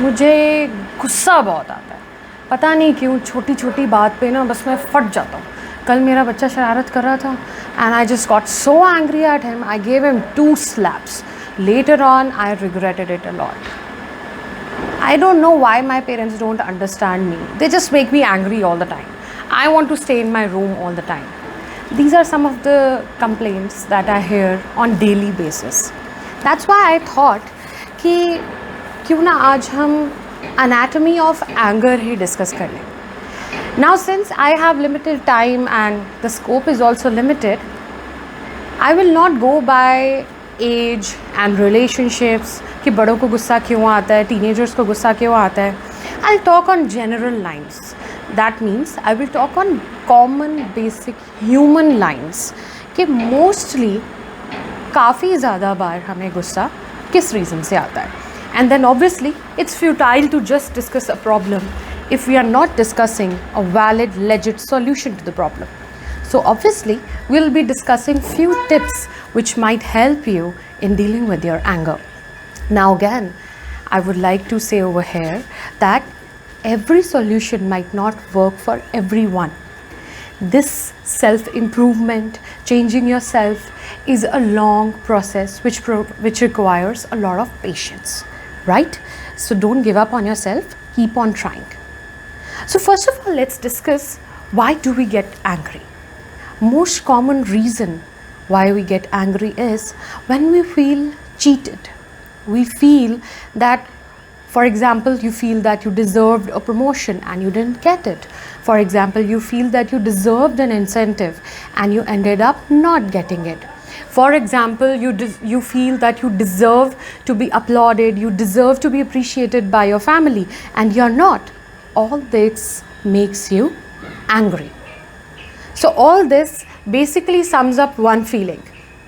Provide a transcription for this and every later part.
मुझे गुस्सा बहुत आता है, पता नहीं क्यों। छोटी छोटी बात पे ना बस मैं फट जाता हूँ। कल मेरा बच्चा शरारत कर रहा था and I just got so angry at him, I gave him 2 slaps. Later on I regretted it a lot. I don't know why my parents don't understand me. They just make me angry all the time. I want to stay in my room all the time. These are some of the complaints that I hear on daily basis. That's why I thought कि क्यों ना आज हम anatomy of anger he discuss कर लें. Now since I have limited time and the scope is also limited, I will not go by age and relationships कि बड़ों को गुस्सा क्यों आता है, teenagers को गुस्सा क्यों आता है. I'll talk on general lines. That means I will talk on common basic human lines कि mostly काफ़ी ज़्यादा बार हमें गुस्सा किस रीज़न से आता है. And then obviously it's futile to just discuss a problem if we are not discussing a valid, legit solution to the problem. So obviously we'll be discussing few tips which might help you in dealing with your anger. Now again, I would like to say over here that every solution might not work for everyone. This self-improvement, changing yourself, is a long process which requires a lot of patience, right? So don't give up on yourself, keep on trying. So first of all, let's discuss why do we get angry. Most common reason why we get angry is when we feel cheated. We feel that, for example, you feel that you deserved a promotion and you didn't get it. For example, you feel that you deserved an incentive and you ended up not getting it. For example, you feel that you deserve to be applauded, you deserve to be appreciated by your family and you're not. All this makes you angry. So all this basically sums up one feeling,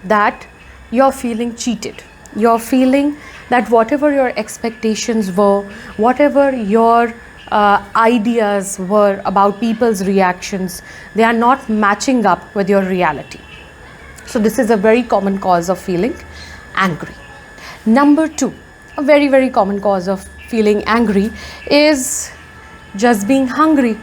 that you're feeling cheated. You're feeling that whatever your expectations were, whatever your ideas were about people's reactions, they are not matching up with your reality. So this is a very common cause of feeling angry. Number 2, a very, very common cause of feeling angry is just being hungry.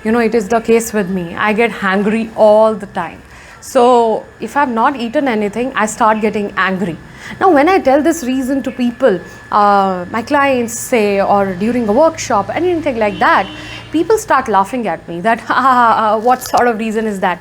You know, it is the case with me. I get hungry all the time. So if I've not eaten anything, I start getting angry. Now when I tell this reason to people, my clients say, or during a workshop, anything like that, people start laughing at me that, what sort of reason is that?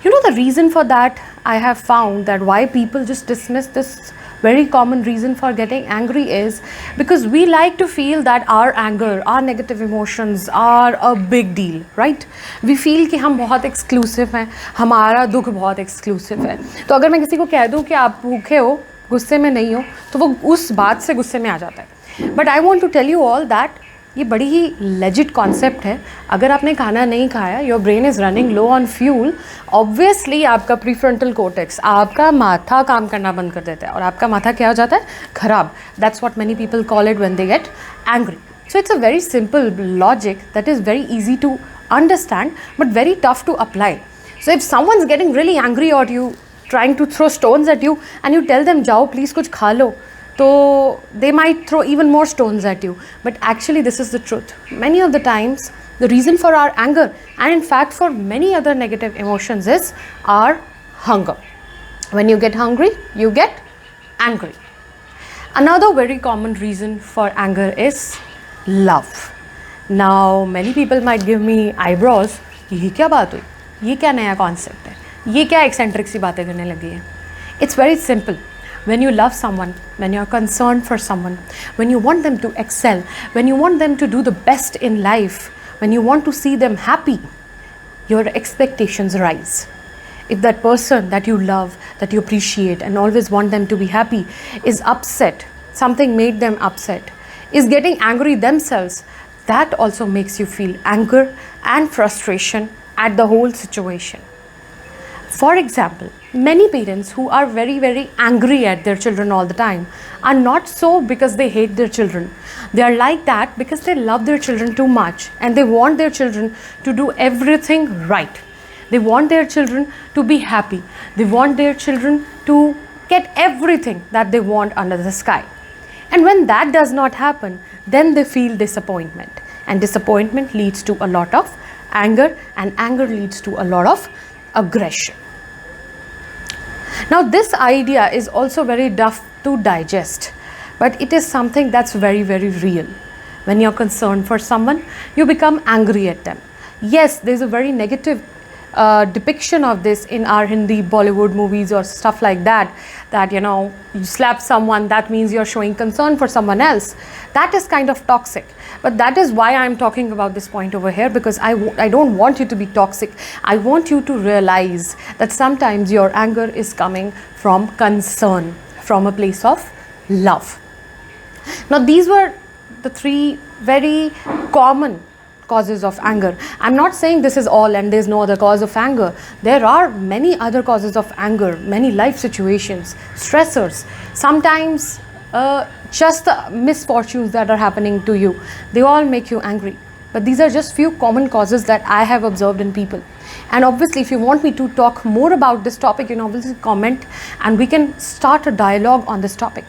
You know, the reason for that, I have found that why people just dismiss this very common reason for getting angry is because we like to feel that our anger, our negative emotions are a big deal, right? We feel कि हम बहुत exclusive हैं, हमारा दुख बहुत exclusive है. तो अगर मैं किसी को कह दूँ कि आप भूखे हो, गुस्से में नहीं हो, तो वो उस बात से गुस्से में आ जाता है. But I want to tell you all that ये बड़ी ही legit concept है. अगर आपने खाना नहीं खाया, your brain is running low on fuel, obviously आपका prefrontal cortex, आपका माथा काम करना बंद कर देता है और आपका माथा क्या हो जाता है? खराब. That's what many people call it when they get angry. So it's a very simple logic that is very easy to understand but very tough to apply. So if someone's getting really angry or you trying to throw stones at you and you tell them जाओ please कुछ खा लो, so they might throw even more stones at you. But actually this is the truth. Many of the times the reason for our anger and in fact for many other negative emotions is our hunger. When you get hungry, you get angry. Another very common reason for anger is love. Now many people might give me eyebrows. ये क्या बात हुई? ये क्या नया concept है? ये क्या eccentric सी बातें करने लगी है? It's very simple. When you love someone, when you're concerned for someone, when you want them to excel, when you want them to do the best in life, when you want to see them happy, your expectations rise. If that person that you love, that you appreciate and always want them to be happy is upset, something made them upset, is getting angry themselves, that also makes you feel anger and frustration at the whole situation. For example, many parents who are very, very angry at their children all the time are not so because they hate their children. They are like that because they love their children too much and they want their children to do everything right. They want their children to be happy. They want their children to get everything that they want under the sky. And when that does not happen, then they feel disappointment. And disappointment leads to a lot of anger, and anger leads to a lot of aggression. Now, this idea is also very tough to digest, but it is something that's very, very real. When you're concerned for someone, you become angry at them. Yes, there's a very negative depiction of this in our Hindi Bollywood movies or stuff like that, that you slap someone, that means you're showing concern for someone else. That is kind of toxic. But that is why I'm talking about this point over here, because I don't want you to be toxic. I want you to realize that sometimes your anger is coming from concern, from a place of love. Now, these were the three very common causes of anger. I'm not saying this is all and there's no other cause of anger. There are many other causes of anger, many life situations, stressors, sometimes just the misfortunes that are happening to you. They all make you angry. But these are just few common causes that I have observed in people. And obviously, if you want me to talk more about this topic, you can obviously comment and we can start a dialogue on this topic.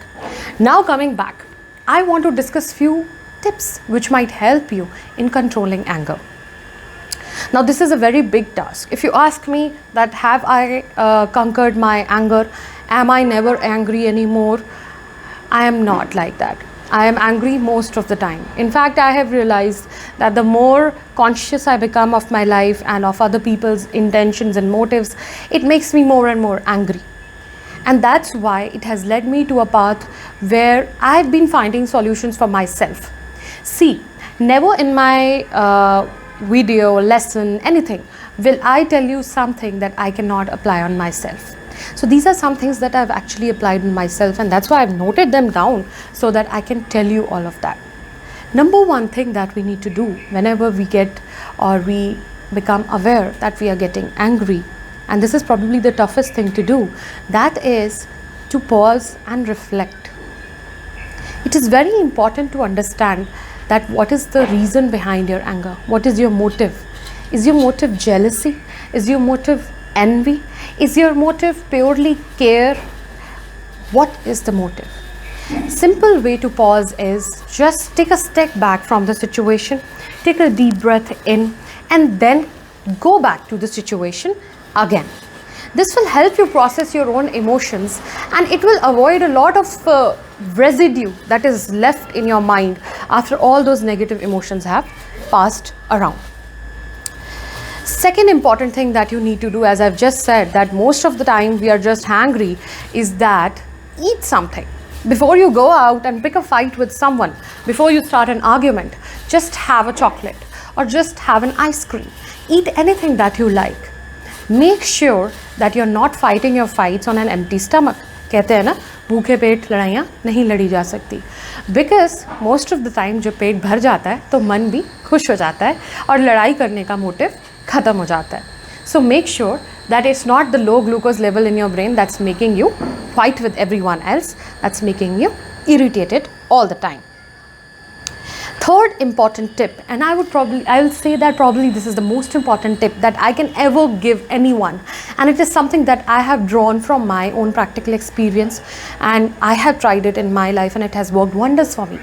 Now, coming back, I want to discuss few tips which might help you in controlling anger. Now, this is a very big task. If you ask me that have I conquered my anger, am I never angry anymore? I am not like that. I am angry most of the time. In fact, I have realized that the more conscious I become of my life and of other people's intentions and motives, it makes me more and more angry. And that's why it has led me to a path where I've been finding solutions for myself. See, never in my video, lesson, anything will I tell you something that I cannot apply on myself. So these are some things that I've actually applied on myself, and that's why I've noted them down so that I can tell you all of that. Number one thing that we need to do whenever we get or we become aware that we are getting angry, and this is probably the toughest thing to do, that is to pause and reflect. It is very important to understand that what is the reason behind your anger? What is your motive? Is your motive jealousy? Is your motive envy? Is your motive purely care? What is the motive? Simple way to pause is just take a step back from the situation, take a deep breath in, and then go back to the situation again. This will help you process your own emotions, and it will avoid a lot of residue that is left in your mind after all those negative emotions have passed around. Second important thing that you need to do, as I've just said, that most of the time we are just hangry, is that eat something. Before you go out and pick a fight with someone, before you start an argument, just have a chocolate or just have an ice cream. Eat anything that you like. Make sure that you're not fighting your fights on an empty stomach. कहते हैं ना, भूखे पेट लड़ाइयाँ नहीं लड़ी जा सकती. Because most of the time जब पेट भर जाता है तो मन भी खुश हो जाता है और लड़ाई करने का मोटिव खत्म हो जाता है. So make sure that it's not the low glucose level in your brain that's making you fight with everyone else, that's making you irritated all the time. Third important tip, and I will say that probably this is the most important tip that I can ever give anyone, and it is something that I have drawn from my own practical experience, and I have tried it in my life and it has worked wonders for me.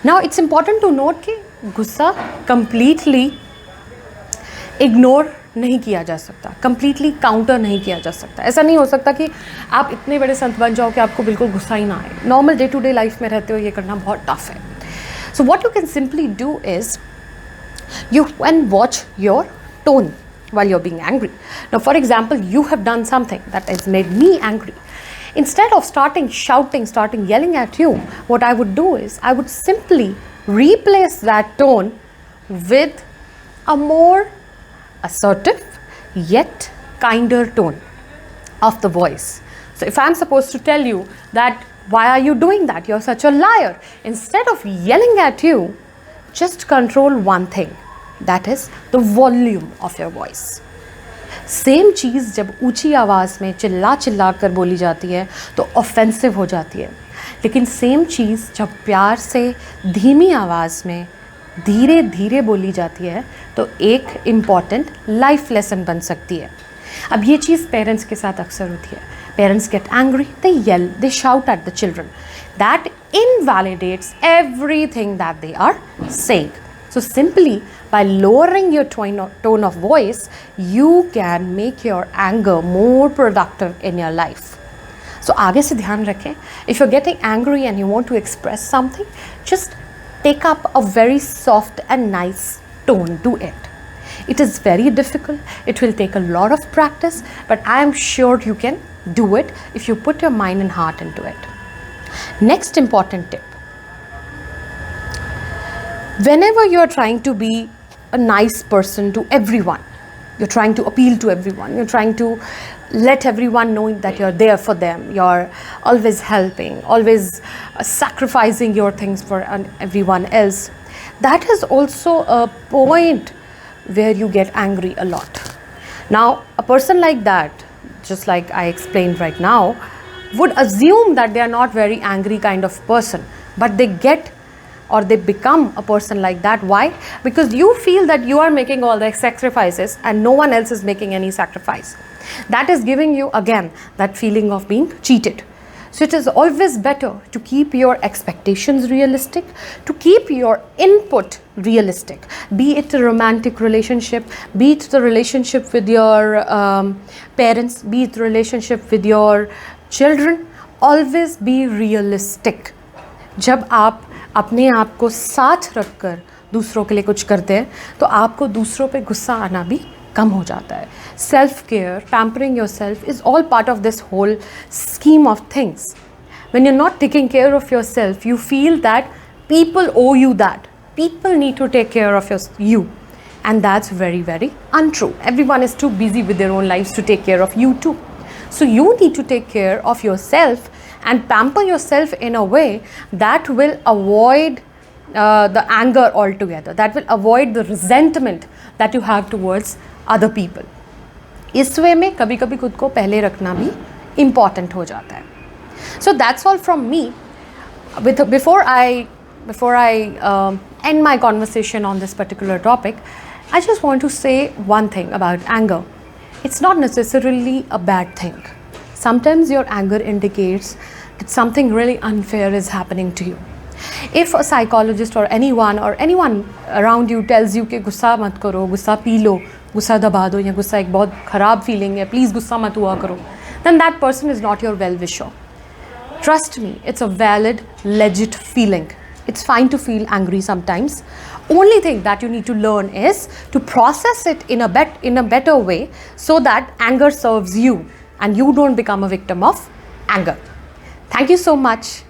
Now, it's important to note कि गुस्सा completely ignore नहीं किया जा सकता, completely counter नहीं किया जा सकता. ऐसा नहीं हो सकता कि आप इतने बड़े संत बन जाओ कि आपको बिल्कुल गुस्सा ही ना आए. Normal day to day life में रहते हो ये करना बहुत टफ है. So what you can simply do is you can watch your tone while you're being angry. Now, for example, you have done something that has made me angry. Instead of starting shouting, starting yelling at you, what I would do is I would simply replace that tone with a more assertive yet kinder tone of the voice. So if I'm supposed to tell you that why are you doing that, you're such a liar, instead of yelling at you, just control one thing, that is the volume of your voice. Same चीज़ जब ऊंची आवाज़ में चिल्ला चिल्ला कर बोली जाती है तो ऑफेंसिव हो जाती है, लेकिन सेम चीज़ जब प्यार से धीमी आवाज़ में धीरे धीरे बोली जाती है तो एक इम्पॉर्टेंट लाइफ लेसन बन सकती है. अब ये चीज़ पेरेंट्स के साथ अक्सर होती है. Parents get angry, they yell, they shout at the children. That invalidates everything that they are saying. So simply by lowering your tone of voice, you can make your anger more productive in your life. So आगे से ध्यान रखें, if you're getting angry and you want to express something, just take up a very soft and nice tone to it. It is very difficult, it will take a lot of practice, but I am sure you can do it if you put your mind and heart into it. Next important tip. Whenever you're trying to be a nice person to everyone, you're trying to appeal to everyone, you're trying to let everyone know that you're there for them, you're always helping, always sacrificing your things for everyone else, that is also a point where you get angry a lot. Now, a person like that, just like I explained right now, would assume that they are not very angry kind of person, but they get or they become a person like that. Why? Because you feel that you are making all the sacrifices and no one else is making any sacrifice. That is giving you again that feeling of being cheated. So it is always better to keep your expectations realistic, to keep your input realistic, be it a romantic relationship, be it the relationship with your parents, be it the relationship with your children. Always be realistic. जब आप अपने आप को साथ रखकर दूसरों के लिए कुछ करते हैं तो आपको दूसरों पे गुस्सा आना भी कम हो जाता है. Self care, pampering yourself is all part of this whole scheme of things. When you're not taking care of yourself, you feel that people owe you that. People need to take care of you. And that's very, very untrue. Everyone is too busy with their own lives to take care of you too. So you need to take care of yourself and pamper yourself in a way that will avoid the anger altogether, that will avoid the resentment that you have towards other people. इस वे में कभी कभी खुद को पहले रखना भी important हो जाता है. So that's all from me. Before I end my conversation on this particular topic, I just want to say one thing about anger. It's not necessarily a bad thing. Sometimes your anger indicates that something really unfair is happening to you. If a psychologist or anyone around you tells you कि गुस्सा मत करो, गुस्सा P low, गुस्सा दबा दो, या गुस्सा एक बहुत खराब फीलिंग है, प्लीज़ गुस्सा मत हुआ करो, then that person is not your well-wisher. Trust me, it's a valid, legit feeling. It's fine to feel angry sometimes. Only thing that you need to learn is to process it in a better way so that anger serves you and you don't become a victim of anger. Thank you so much.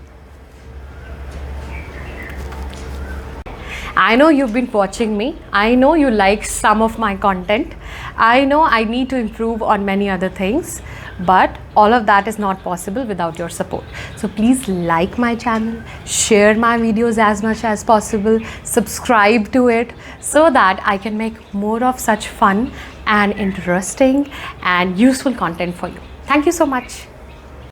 I know you've been watching me. I know you like some of my content. I know I need to improve on many other things, but all of that is not possible without your support. So please like my channel, share my videos as much as possible, subscribe to it so that I can make more of such fun and interesting and useful content for you. Thank you so much.